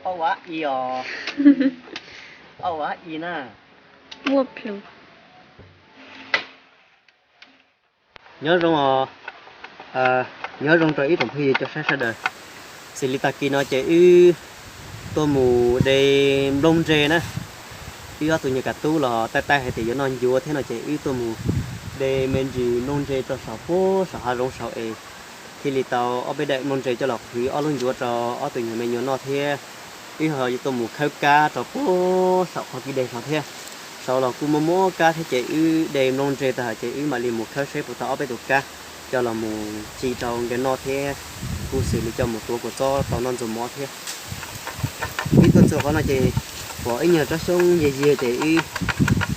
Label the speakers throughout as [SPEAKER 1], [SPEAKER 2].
[SPEAKER 1] เอาวะอีอ๋อเอาวะอีน่ะ
[SPEAKER 2] มั่วพลู
[SPEAKER 1] nhớ rong nhớ rong trời ít tổng phi cho sát đời xử lý tạc kỳ nó chạy ư tô mù để đông rê nè ư tụi nhà cả tu là tay tay hay thì nó vừa thế nó chạy ư tô mù để mình chỉ đông rê cho sáu phố sáu hai rong sáu e thì lì tàu ở bên đây đông rê cho lọc thủy ở luôn vừa cho ở tụi nhà mình nhớ nó thế ư họ tô mù khâu cá cho phố sáu họ kia đây sáu thế sau là cũng mua cá thế chạy ư để đông rê ta chạy ư mà liền một khâu xếp của tao ở bên tụi cá cho là một chỉ trong cái nó thế cô xử lý cho mộtตัวcủa cho tao non dùng mỏ thế ít tuần sau nó chỉ bỏ ít nhiều cho xong gì thì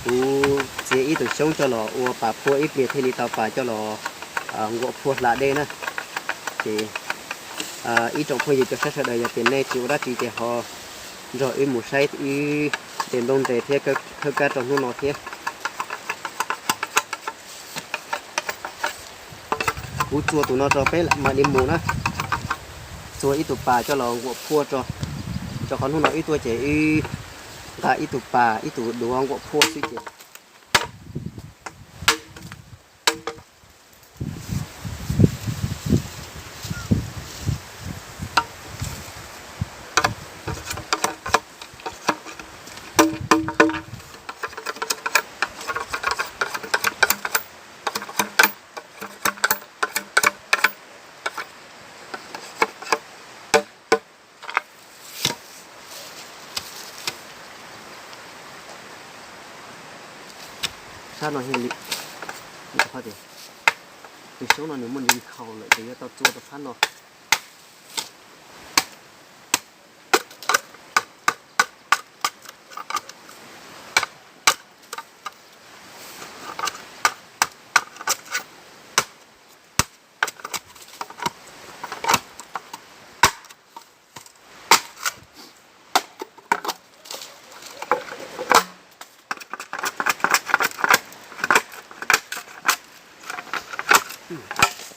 [SPEAKER 1] cô chỉ ít tuổi xong cho là uo bà phua ít biệt thì tao phải cho là ngộ phua là đây nè thì ít trong phơi cho sát đời tiền này chịu ra chỉ để họ rồi một sai thì tiền đông để thế cái cái trong nó thế cú chua tụi nó cho bé lại mà đi mù nữa chua ít tụi bà cho nó gọt phua cho con hôn nó ít tuổi trẻ ít tụi bà ít tụi đồ ăn gọt phua suy trẻ sao nó hiện lị thôi thì từ số nó nếu mình đi khâu lại thì tao chua tao phát nó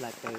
[SPEAKER 1] lại cái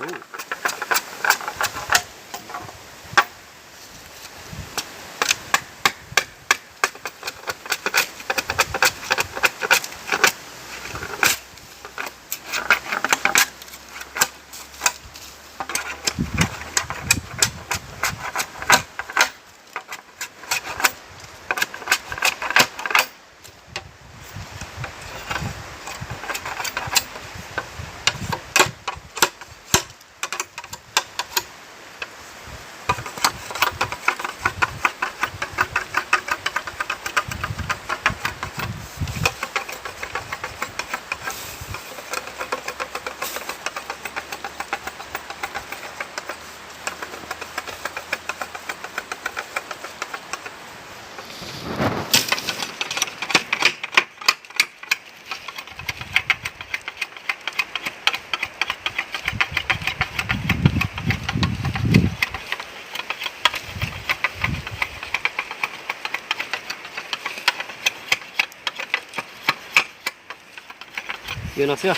[SPEAKER 1] yêu nó chưa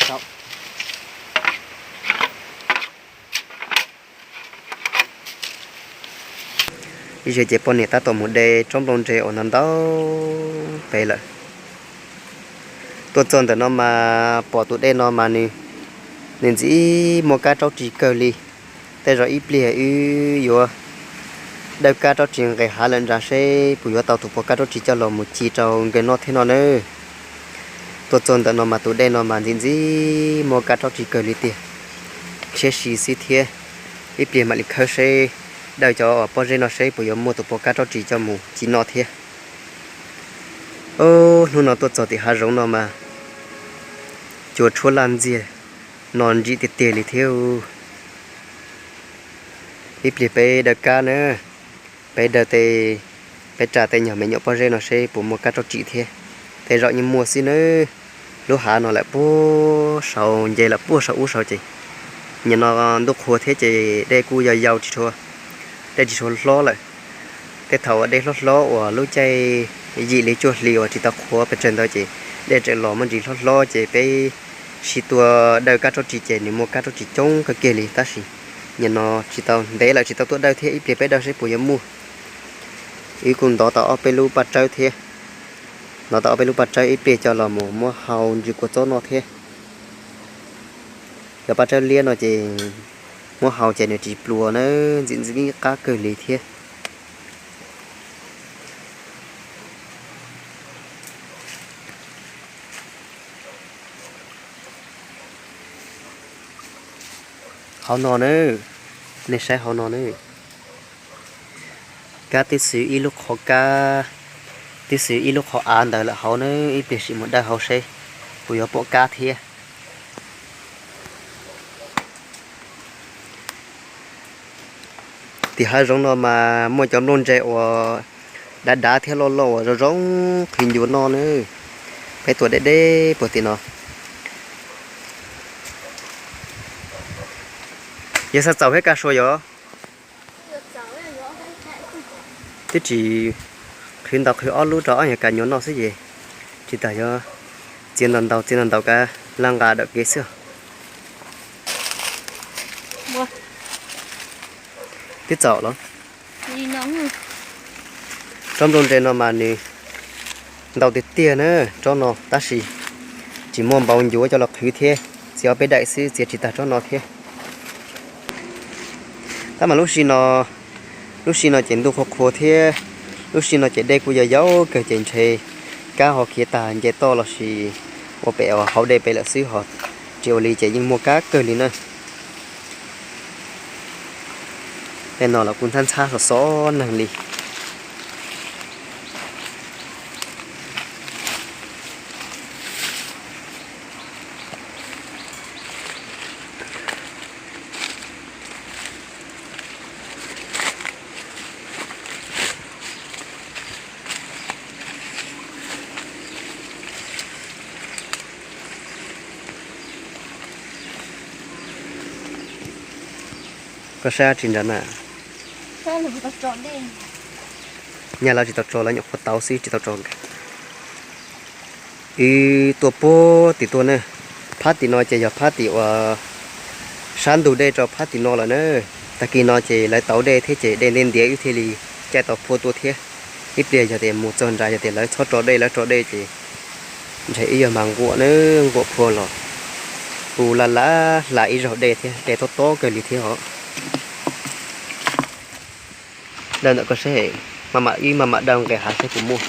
[SPEAKER 1] đâu bây giờ chế bọn này ta tổ một đề trong đồng chế ở nằm đó về lại tôi chọn từ nó mà bỏ tụi đây nó mà nè nên chỉ một cái trâu chỉ cờ li tại rồi ít lìa yêu đâu cái trâu chỉ cái hạ lần ra xe bây giờ tàu tụi bỏ cái trâu chỉ cho lo một chỉ trâu cái nó thế nó nữa tôi chọn từ nó mà tụi đây nó mà nên chỉ một cái trâu chỉ cờ li tiền xe xì thiê ít lìa mà lịch khơi xe đâu cho ở bên nó sẽ bây giờ mua tụi bỏ cá chỉ cho mù chỉ nó thế ô nó tôi cho thì hai giống nó mà chuột chua làm gì non gì thì tiền đi theo ít đi về đợt cá nữa về đợt thì về trả tiền nhà mình nhậu bên nó sẽ bỏ một cá chỉ thế thì rồi như mua xin nữa lúc hạ nó lại bố sầu vậy là bố sầu sầu chị nhìn nó đục hồ thế chị đây cu giàu chị thua đây chỉ số lo lại cái thầu ở đây lo ở lúc chạy gì lấy chuột liều thì ta khóa bên trên thôi chị để chạy lò mình chỉ lo chịไปchỉ tua đời cá cho chị chạy nếu mua cá cho chị trông cái kia thì ta chỉ nhìn nó chỉ tao đấy là chỉ tao tua đời thế ít để bây giờ sẽ bồi mua อีกุนต่อเอาไปรูปัจจัยเทเราต่อเอาไปรูปัจจัยอีเปียจะละหมูมัวเฮาอยู่กว่าโจนอเทเดี๋ยวปัจจัยเลียนเนาะจิมัวเฮาจะเนี่ยจีปลัวเนอะจินจิกะเกิดเลยเทเฮานอนเนอะในใช้เฮานอนเนอะกาติสืออีลูกขอกาติสืออีลูกขออ่านได้ละเฮาเนอะอีเปียสิหมดได้เฮาใช้ปุยปกาเทียที่ให้ร้องนอนมามั่วจำนวนใจว่าด่าเทียโลโลว่าร้องพินอยู่นอนเนอะไปตัวเด้ๆปกติเนาะอย่าสะเจ้าให้กาช่วยเหรอที่จีพินดอกคืออ้อรู้จ่ออย่างการย้อนนอนสิจีจีแต่ยอเจียนนันเตากะลังกาดอกเกสือที่เจ้าเหรอจำลองเจนมานี่ดอกติดเตี้ยเนอะจอนอตาสีจีม่วงเบาอยู่จะหลอกถือเทียเสียไปได้ซื้อเสียจิตาจอนอเทียถ้ามาลูกชีนอเจนดูโคเทียลูกชีนอเจได้กูจะเย้าเกิดเจนเชก้าหอเขียตาเจโตเราชีว่าไปเอาเขาได้ไปละซื้อหอเจียวลีเจยิงมัวก้าเกิดลีนะแต่นอเราคุณท่านชาซ้อนหนังลีก็แช่จินดาน่ะ
[SPEAKER 2] แค่หนูตัดจอดได้
[SPEAKER 1] เนี่ยเราจิตตอแล้วเนี่ยพอเตาซิจิตตอกันอีตัวโปติตัวเนี่ยพาติน้อยจะอย่าพาติว่าฉันดูได้จะพาติน้อยแล้วเนอะตะกี้น้อยจะไหลเตาได้เทเจได้เล่นเดียอยู่เทลีใจต่อโปตัวเทียอีเดียจะเต็มหมู่จนใจจะเต็มแล้วชดจอได้แล้วจอได้จีใช้อีมังกัวเนอะกัวพัวหรอปูละหลายจอได้เทียแต่โตเกินลีเทียเหรอเดินก็ใช่มาดังแกหาใช้ผมมั่ว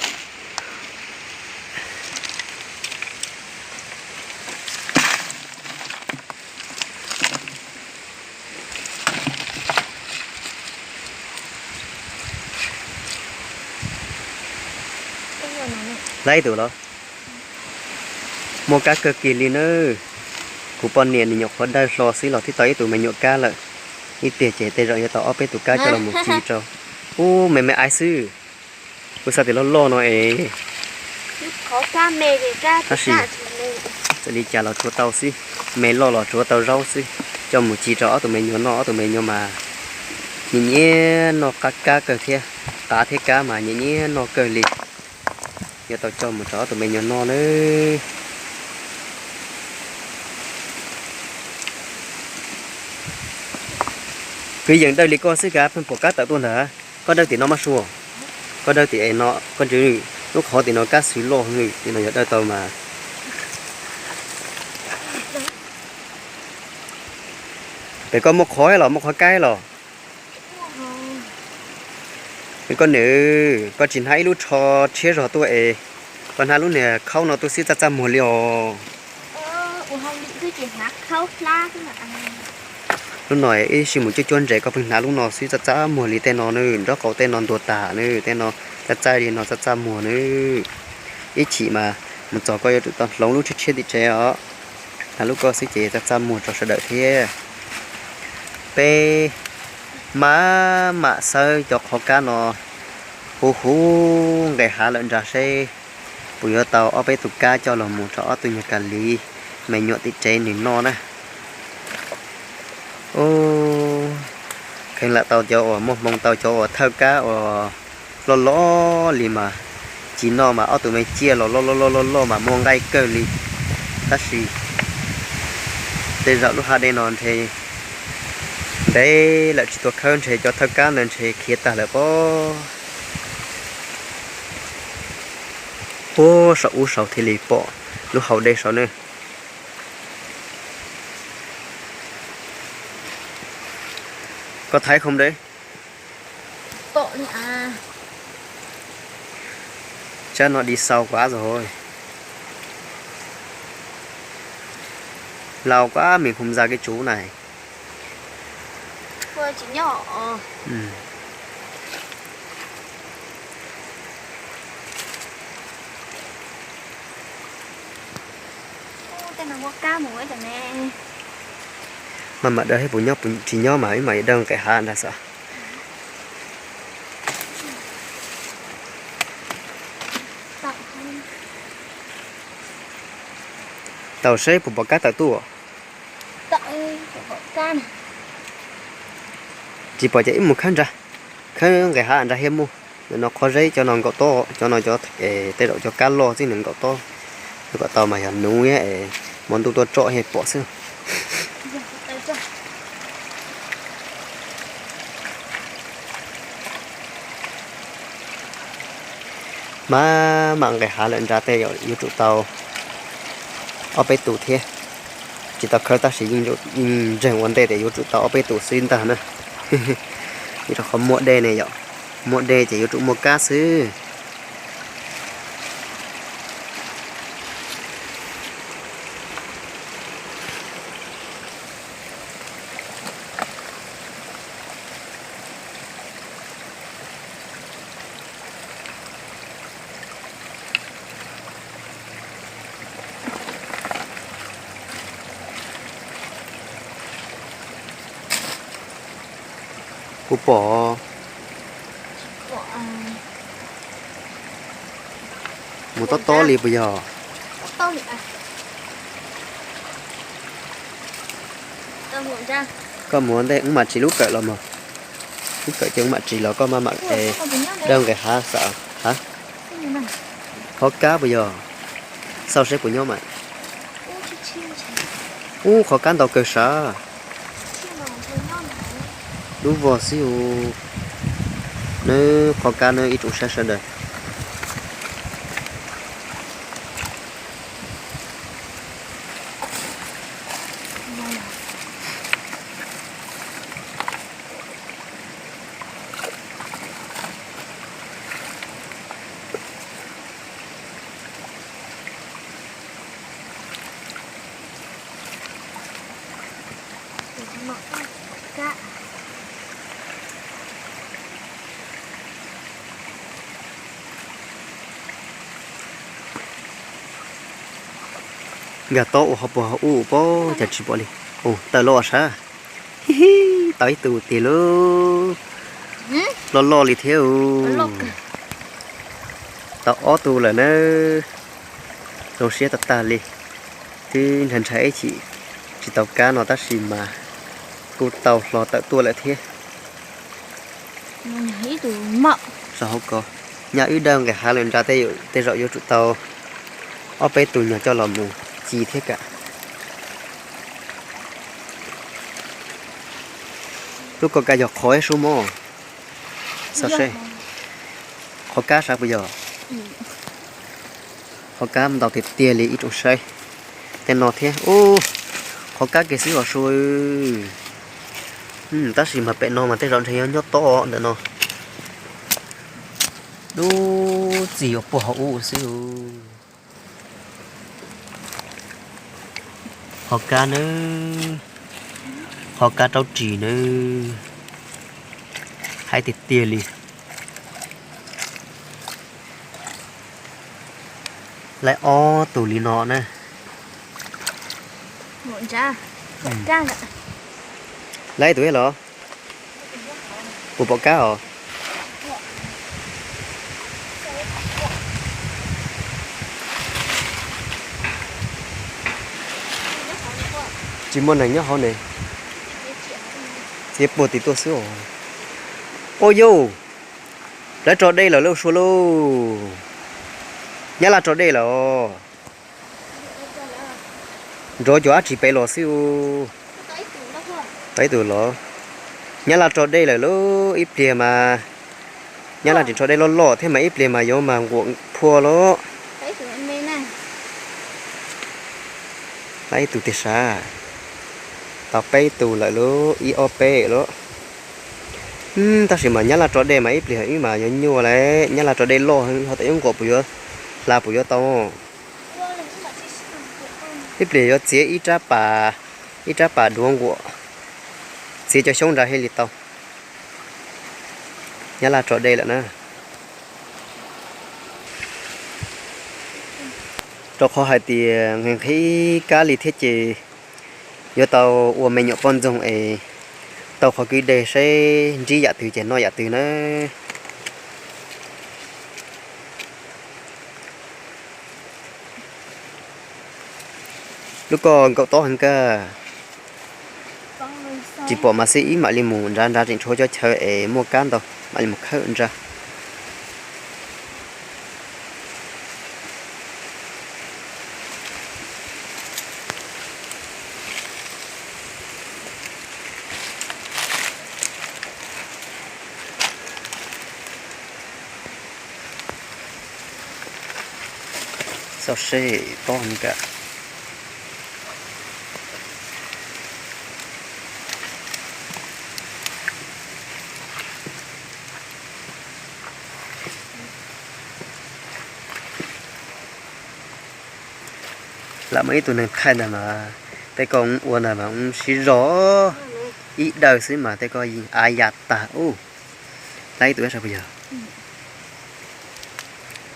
[SPEAKER 1] ไล่ตัวเหรอโมกาเกิดกินลีเนอร์กูปอนเนียนนี่หยกเขาได้รอซิหลอที่ต่อยตัวมันหยกกาเลยนี่เตะเจเตะเราจะต่อเอาไปตัวกาจะเราหมดจีเจ้าโอ้ไม่ไอซื้อกูสัตว์เราล่อหน่อย
[SPEAKER 2] ขอกาเมย์กาที่กา
[SPEAKER 1] จะดีจ่าเราชัวเตาสิเมย์ล่อเราชัวเตาเราสิเจ้าหมูจีเจ้าตัวเมย์ย้อนตัวเมย์ย้อนมาอย่างเงี้ยนอกกาเกิดเทียกาเทกามาอย่างเงี้ยนอกเกิดลิอย่าต่อเจ้าหมูเจ้าตัวเมย์ย้อนเลยคืออย่างได้ลิก็ซื้อกาเป็นปกติตัวเหรอก็ได้ตีน้องมาชัวก็ได้ตีไอ้เนาะก็จะลูกขอตีน้องกาซื้อโลหนึ่งตีน้องอยากได้ตัวมาแต่ก็มกขอให้หรอมกขอใกล้หรอเป็นก็เหนือก็จินให้ลูกชอเชื่อรอตัวเอปัญหาลูกเนี่ยเข้านอตัวซิจะจำหัวเลียว
[SPEAKER 2] อุห้องนี้คือจินักเข้าพลาดขึ้นมา
[SPEAKER 1] ลูกหน่อยไอ้ชิมุจะจวนใจก็เป็นหาลูกนอซิจะจ้าหมัวลีแต่นอนนึงแล้วเขาแต่นอนตัวตานึงแต่นอนจะใจดีนอนจะจ้าหมัวนึงไอ้ฉีมามันจอก็จะตอนลงลูกเชื่อติดใจอ๋อถ้าลูกก็ซิเจจะจ้าหมัวจะเสด็จเที่ยไปมาเซยจอกเขาการนอหูได้หาเลินจะใช้ปุยเตาเอาไปตุกกาเจ้าหล่อหมูจะเอาตัวอย่างกันลีไม่หยดติดใจหนึ่งนอนะโอ้แข่งละเตาเจ้ามองเตาเจ้าเท่าก้าล้อลีมาจีนอมาเอาตัวไม่เจียล้อมามองได้เกินลีทัศน์เดี๋ยวลูกค้าได้นอนเทได้ละจิตตัวเขาเทจะเท่าก้านั่นเทเขียตาเลยป่ สะอูเสาเทเลปอลูกเขาได้เสาเนอะก็thái không đấy
[SPEAKER 2] Bộ này à.
[SPEAKER 1] chắc nó đi sâu quá rồi lâu quá mình không ra cái chú này
[SPEAKER 2] Vừa chỉ nhỏ.
[SPEAKER 1] Ừ.
[SPEAKER 2] Tên là có cá muối rồi nè.
[SPEAKER 1] Mà đây bố nhóc chỉ nhó mày đang cái hạn là sao
[SPEAKER 2] Tặng hơn.
[SPEAKER 1] tàu xe của bò cá tàu tua
[SPEAKER 2] Tặng của cá này.
[SPEAKER 1] chỉ bỏ chạy một khăn ra khăn cái hạn ra hiếm mua nó khó giấy cho nó gọt to cho nó cho tê độ cho cá lo chứ đừng gọt to gọt to mà hẳn núi ấy món tu trọ hay bỏ xương
[SPEAKER 2] Giờ tới chưa?
[SPEAKER 1] mà mạng cái hạn lên ra tê ở yêu trụ tàu ở bên tủ thế chỉ tao khơi ta sử dụng rèn vấn đề để yêu trụ tàu ở bên tủ xin ta nữa thì nó không mua đê này vậy mua đê chỉ yêu trụ mua cá xứ của bỏ
[SPEAKER 2] Bộ
[SPEAKER 1] một to to liền bây giờ
[SPEAKER 2] to thì à. Tao muốn ra.
[SPEAKER 1] có muốn đây cũng mà chỉ lúc cỡ là mà lúc cỡ chứ mà chỉ là có mà mặc đơn cái hả sợ hả khó cá bây giờ sao sẽ của nhau mà khó cá tàu cơ sở đúng vào xíu nơi khó cá nơi ít chút sẽ đời
[SPEAKER 2] Cá.
[SPEAKER 1] gà to họ bỏ bỏ chặt chỉ bỏ đi tao lo sao tới từ tiền lo đi theo tao ó tu là nó rồi xe ta đi thì thành thấy chỉ tàu cá nó ta xìm mà cô tàu lo tự tua lại thế
[SPEAKER 2] Nhảy từ mộng.
[SPEAKER 1] sao không có nhà ưu đơn cái hai lần ra tây rồi vô trụ tàu ở bên tụ nhà cho làm mù chi thế cả lúc có cái giọt khói số mò sao xe khó cá sao bây giờ khó cá mình đào thịt tia li ít trong say tên nó thế khó cá cái xíu ở xuôi ta xì mà bẹ nó mà tên rọn thấy nó to nữa nó đu gì ở bộ hậu xíu họ cá nữa họ cá trâu chỉ nữa hai thịt tia li lại tủ li nọ nè
[SPEAKER 2] Muốn ra. Ra nữa.
[SPEAKER 1] lấy tuổi lọ bộ bọ cá hả chỉ muốn này nhá họ này tiếp bộ tí tôi xíu ôi yo lấy trò đây là lâu số lô nhá là trò đây là rồi cho chỉ bay lò xíu tới từ lò nhá là trò đây là lô ít tiền mà nhá là chỉ trò đây lo thế mà ít tiền mà vô mà cuộn phua lô
[SPEAKER 2] Thấy Tụi em bên này.
[SPEAKER 1] ไล่ตูติซาต่อไปตูละลูอีโอเปลูta chỉ mà nhớ là trò đề mà ít liền ít mà nhớ nhiều đấy nhớ là trò đề lo họ tự用của bùi là bùi tao ít liền chế ít ra bà đuông của chế cho sống ra hay liệt tao nhớ là trò đề là nè trò khó hay thì ngày thấy cá lì thiết gì giờ tao uổng mình nhọ con dùng ấy tao khó cứ để sẽ chỉ dạ từ chuyện nói dạ từ nó lúc còn cậu to hơn cơ chỉ bỏ mà sĩ mà li mù ra trên chỗ cho chơi mua can tao mà li một khơi ra sao sẽ to hơn cả là mấy tụi này khai là mà tay con uốn là mà ông xí rõ ít đời xí mà tay coi gì ai giặt ta ô lấy tụi sao bây giờ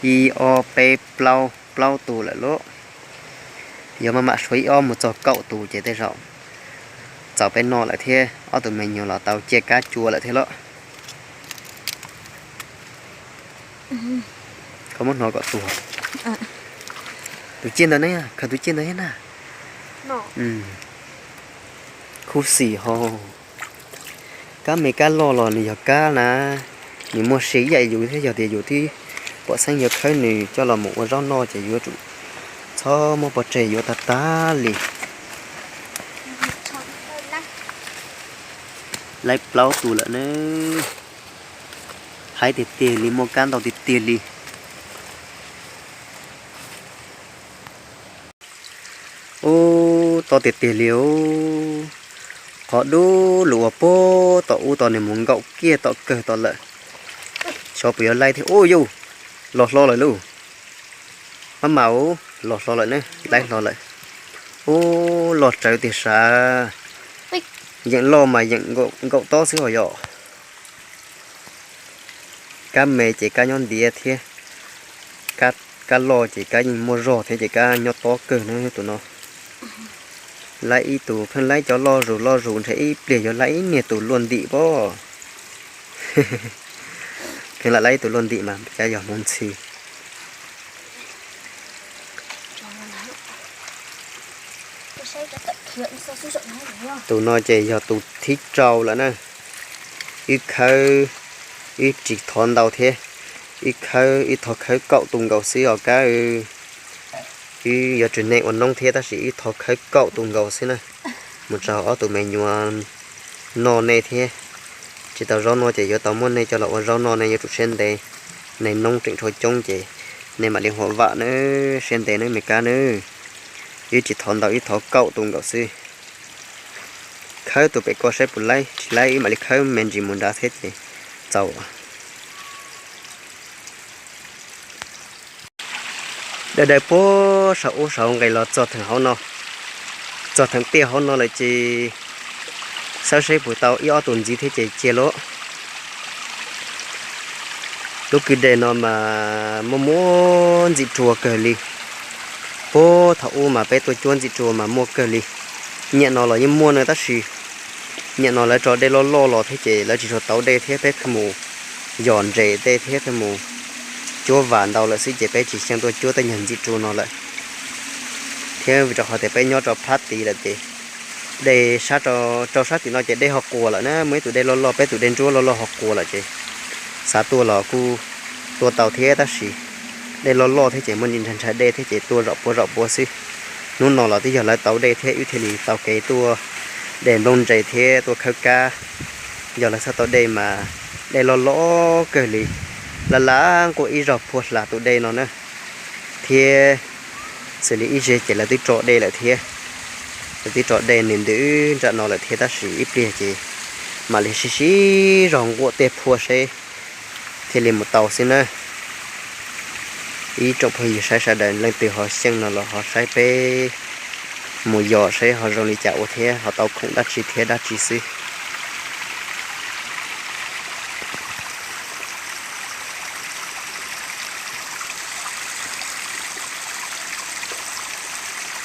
[SPEAKER 1] i o p plau tù lại lỗ giờ mà suy om một trò cậu tù chế tay rộng cháu bên nọ lại thế ở tụi mình nhiều là tàu che cá chua lại thế lỗ có muốn nói cậu tù tụi chiên đó nè cả tụi chiên đấy nè khu xì ho cá mấy cá lò này giờ cá là những mua xí vậy dù thế giờ thì dù thì bỏ xanh giờ khơi này cho là một rau no chỉ vô trụ cho một bọt trẻ vô ta lì lấy plau tủ lại nữa hai tiền tiền lì một can tàu tiền lì ô tàu tiền liều có đu lụa po tàu này muốn gậu kia tàu cờ tàu lợi cho bây giờ lấy thì ô vô lọt lo lại luôn má máu lọt lo lại nữa lấy lo lại ô lọt trời thì xa những lo mà những gậu to xíu hỏi dọ cá mè chỉ cá nhon đĩa thế cá lo chỉ cá nhìn mua rò thế chỉ cá nhon to cỡ nữa tụi nó lấy tụ phân lấy cho lo rủ thấy để cho lấy nè tụ luôn đi bo cái là lấy tụ luôn đi mà cái giờ muốn xì tụ nói chơi giờ tụ thích trâu là nè ít khơi ít chỉ thon đầu thế ít khơi ít thọ khơi cậu tùng gầu xí ở cái ít giờ chuyện này còn nông thế ta chỉ ít thọ khơi cậu tùng gầu xí nè một trâu ở tụ mình nhua nò này thế chỉ tao rau nò chỉ giờ tao muốn này cho là rau nò này giờ tụ sen đây này nông trịnh thôi trông chỉ này mà liên hoàn vợ nữa sen đây nữa mấy cá nữa ít chỉ thon đầu ít thọ cậu tùng gầu xí khơi tụi bé có sẽ bù lấy mà lấy khơi mình chỉ muốn đá thế thì giàu để bố sáu ngày là cho thằng họ nó cho thằng tia họ nó lại chỉ sao sẽ buổi tàu yếu tuần gì thế chỉ chia lỗ lúc kia để nó mà muốn gì chùa cờ li bố thầu mà bé tôi chuan gì chùa mà mua cờ li nhẹ nó là như mua người ta xì nhẹ nó là cho đây lo thế chỉ là chỉ cho tàu đây thế bé mù dọn rễ đây thế mù chúa vạn đầu là xí chỉ bé chỉ xem tôi chúa ta nhận gì chùa nó lại thế vì cho họ thì bé nhớ cho party là gì để sát cho sát thì nó chỉ để học cùa lại nữa mấy tụi đây lo bé tụi đen chúa lo học cùa lại chị sát tua là cu tua tàu thế ta xì đây lo thế chỉ muốn nhìn thành trái đây thế chỉ tua rộng búa xí nôn nó là tí giờ lại tàu đây thế ít thì tàu cái tua để lông chạy thế tua khơi cá giờ là sao tàu đây mà đây lo cờ lì là lá của y rọc phụt là tụi đây nó nữa thế xử lý ít chỉ là tí trọ đây là thế tí trọ đây nên đứa trả nó là thế ta xử ít đi chỉ mà lấy xí rong gỗ tép phua xe thì liền một tàu xin nữa ý trọ phải sai sai đời lên từ họ xem nó là họ sai pe mùa gió sai họ rong đi chợ thế họ tàu cũng đã chỉ thế đã chỉ xí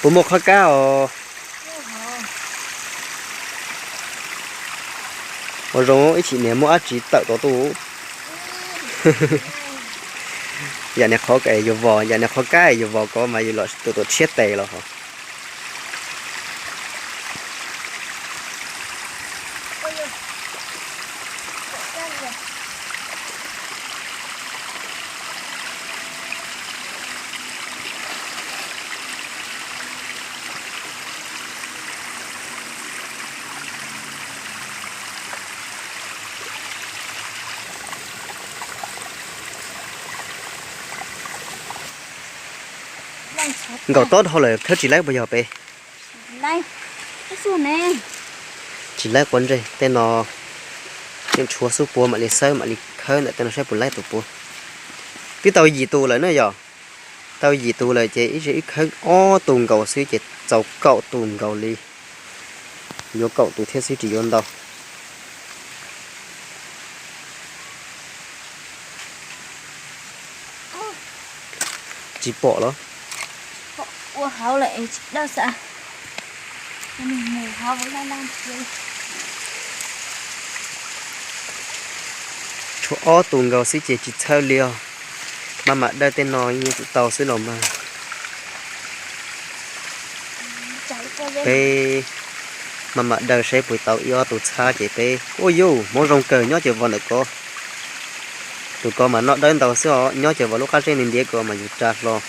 [SPEAKER 1] bố một khó cá ở rồi ít chỉ ném mua chỉ tự tổ tu giờ này khó cái giờ vò giờ này khó cá giờ vò có mà giờ là tụi chết tệ rồi hả gạo tốt thôi là thứ chỉ lấy bây giờ bé
[SPEAKER 2] đây cái xuồng này
[SPEAKER 1] chỉ lấy quấn rồi tên nó những chúa số bùa mà lấy sơ mà lấy khơi lại tên nó sẽ bùa lấy tụ bùa cái tàu gì tụ lại nữa giờ tàu gì tụ lại chỉ ít khơi o tùng gạo xíu chỉ dầu cậu tùng gạo ly vô cậu tụ thiết xíu chỉ ôn đâu chỉ bỏ đó
[SPEAKER 2] ủa hậu lại đâu sợ mình mù hậu với lan chơi
[SPEAKER 1] chỗ ó tùng gạo xí chỉ theo liều mà đây tên nói như tàu xí lồng mà pe mà đời sẽ buổi tàu yêu tụ xa chỉ pe ôi yo muốn rong cờ nhớ chờ vào được cô tụi con mà nó đến tàu xí họ nhớ chờ vào lúc khác trên nền địa cô mà dù trạt lo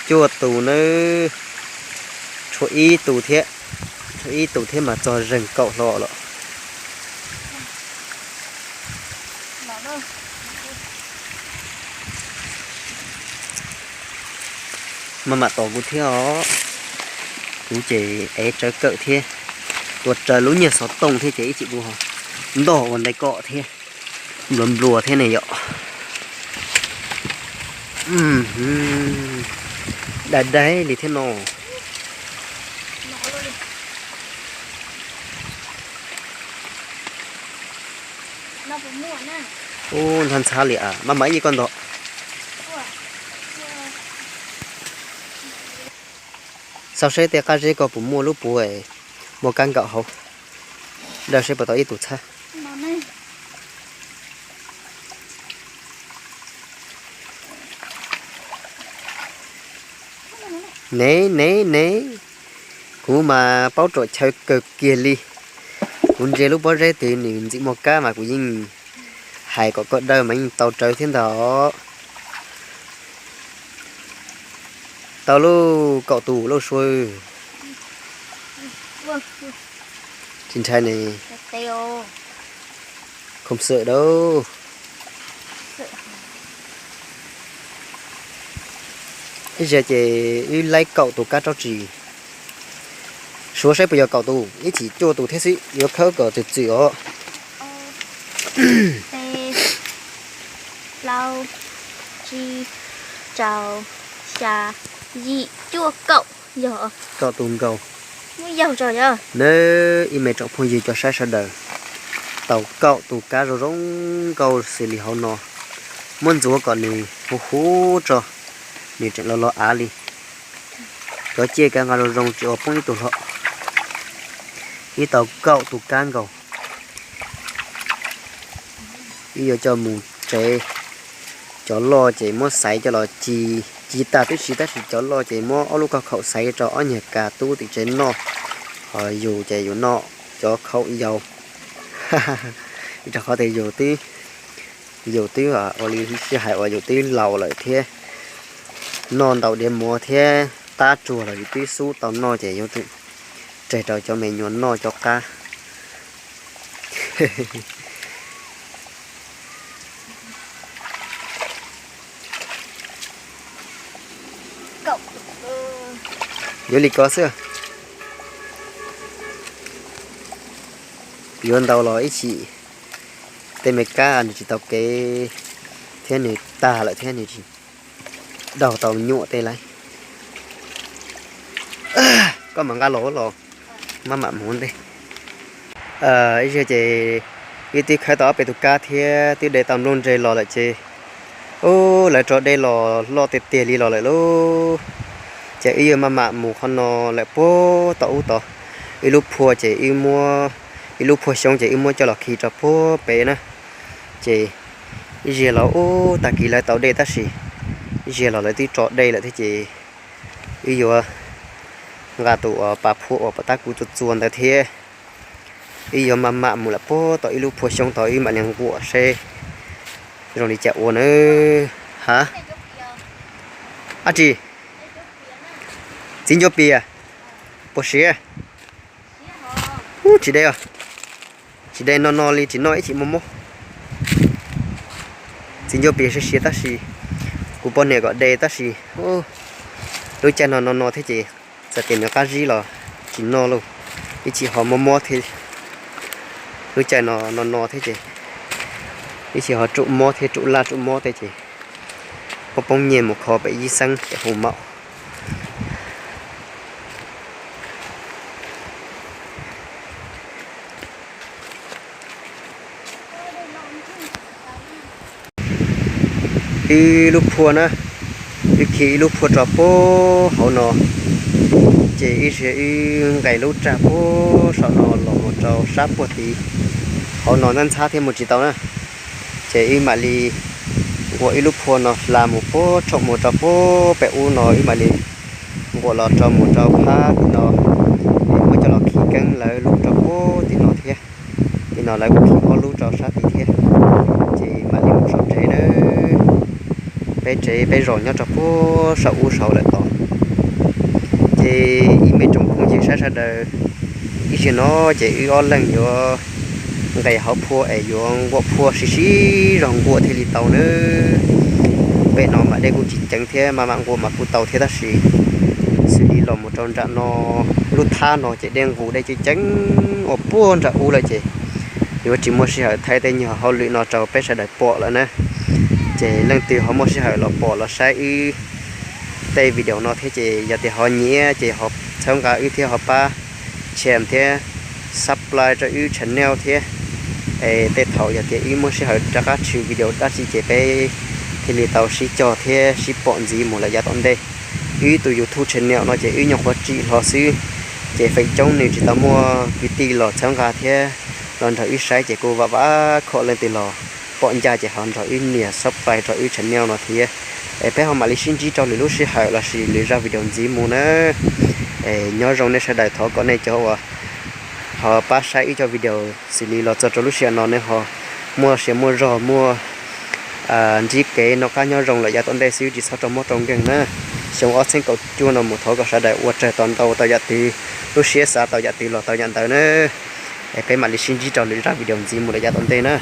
[SPEAKER 1] chua tù nữa chỗ ý tù thế mà cho rừng cậu lọ lọ mà tổ của thế ó cũng chỉ ấy trời cỡ thế tuột trời lú nhiều sáu tông thế chỉ chị bùa đỏ còn đây cọ thế lùm lùa thế này ạ đấy thì thế nào
[SPEAKER 2] nó cũng mua nè
[SPEAKER 1] ô thằng xa lì à mà mấy gì con đó sau sẽ tiệc cá có bún mua lúc bùa mua canh gạo hậu đây sẽ bắt đầu ít tụt xa nè cũng mà bao trội chơi cực kia li cũng chơi lúc bao rê thì nhìn chỉ một cá mà cũng nhìn hay có đời mình tàu trời thiên đó tàu lu cậu tù lu xuôi trên trai này không sợ đâu bây giờ chỉ lấy cậu tù cá cho chị số sẽ bây giờ cậu tù ít chỉ cho tù thế sĩ yếu khơi cậu từ chị ó
[SPEAKER 2] lau chi chào xà gì chua cậu giờ
[SPEAKER 1] cậu tùm cậu
[SPEAKER 2] mới giàu rồi giờ
[SPEAKER 1] nếu im mẹ chọn phong gì cho sai sao đời tàu cậu tù cá rồi rong cậu xử lý hậu nọ muốn rùa còn này hú cho này trận lo á đi có chia cả ngà rồi rong cho phong tù họ cái tàu cậu tù can cậu bây giờ cho mù trẻ cho lo chỉ mua sấy cho lo chỉ ta tí chỉ cho lo chỉ mua ở lúc khẩu sấy cho ở nhà cả tu thì trên nó rồi dù chỉ dù nọ cho khẩu dầu cho họ thì dù tí à ở đi sẽ hại ở dù tí lầu lại thế non đầu đêm mùa thế ta chùa là tí số tàu no chỉ vô trẻ trò cho mình nhuận no cho ca dưới lì có xưa yun đầu lo ít chỉ tên mấy cá chỉ tàu cái thế này ta lại thế này chỉ đầu tàu nhọ tê lại có mà cá lỗ lò mà muốn đi ấy giờ chị cái tí khai tỏ về tụ cá thế tí để tàu luôn chơi lò lại chơi ô lại cho đây lò tiệt tiệt đi lò lại lô chị yêu mà mù con nó lại po tàu tàu ít lúc phua chị yêu mua ít lúc phua xong chị yêu mua cho lò khi cho po bé nè chị giờ là ô ta kỳ lại tàu đây ta xì giờ là lại tí trọ đây lại thế chị yêu gà tụ bà phụ bà ta cứ chuột chuồn tại thế yêu mà mù là po tàu ít lúc phua xong tàu yêu mà liền quọ xe rồi đi chợ nữa hả à chị xin cho bia bố xía chị đây à chị đây nó li chị nói chị mồm xin cho bia sẽ xía ta xí của bọn này gọi đây ta xí ô đôi chân nó thế chị sẽ tìm được cái gì là chị nó luôn cái chị họ mồm thì đôi chân nó thế chị cái chị họ trụ mò thế trụ la trụ mò thế chị có bông nhiên một kho bị di xăng để hù mạo y lúc phua na y khi lúc phua trò po hậu nọ chị y sẽ y ngày lúc trà po sợ nọ lò một trò sáp po tí hậu nọ nên xa thêm một chỉ tàu nè chị y mà li của y lúc phua nọ là một po trộn một trò po bẹ u nọ y mà li của lò trò một trò pha thì nọ mới cho lò khí căng lại lúc trò po thì nọ thế thì nọ lại khí có lúc trò sát thì thế chị mà li một số chế nữa bé rồi nhau cho phố sầu lại to thì mấy trong không chỉ sát đời ý chỉ nó chỉ có lần vô ngày họ phua ở vô qua phua xí rồi qua thì tàu nữa bé nó mà đây cũng chỉ chẳng thế mà mang qua mà phụ tàu thế đó xí xử lý lòng một trong trận nó lút tha nó chỉ đen vụ đây chỉ tránh ở buôn trận u lại chỉ nhưng chỉ mua xe thay tên nhiều họ luyện nó trâu bé sẽ đẩy bỏ lại nè chị lần từ họ mua xe là bỏ là sai y tay video nó thế chị giờ thì họ nhé chị họ xong cả y thì họ ba chèm thế supply cho y channel thế để thầu giờ thì y mua xe cho các chiều video đã chị bé thì li tàu xí cho thế xí bọn gì một là giá tận đây y từ YouTube channel nó chị y nhọc hóa chị họ xí chị phải trong này chị tao mua VT lò xong cả thế lần thầu y sai chị cô và khó lên từ lò bọn gia chỉ hòn rồi in nè sắp bài rồi in channel nó thì bé họ mà lấy xin chỉ cho lúc sẽ hỏi là gì lấy ra video gì muốn nữa nhớ rằng này sẽ đại thọ con này cho họ bắt sai cho video xử lý là cho lúc sẽ nó nên họ mua rồi mua chỉ cái nó cá nhớ rằng là giá tốn đây xíu chỉ sao trong một trong gần nữa xong ở trên cầu chua nó một thọ có sẽ đại uất trời toàn tàu tàu giá thì lúc sẽ xả tàu giá thì là tàu nhận tàu nữa bé mà lấy xin chỉ cho lấy ra video gì muốn là giá tốn đây nữa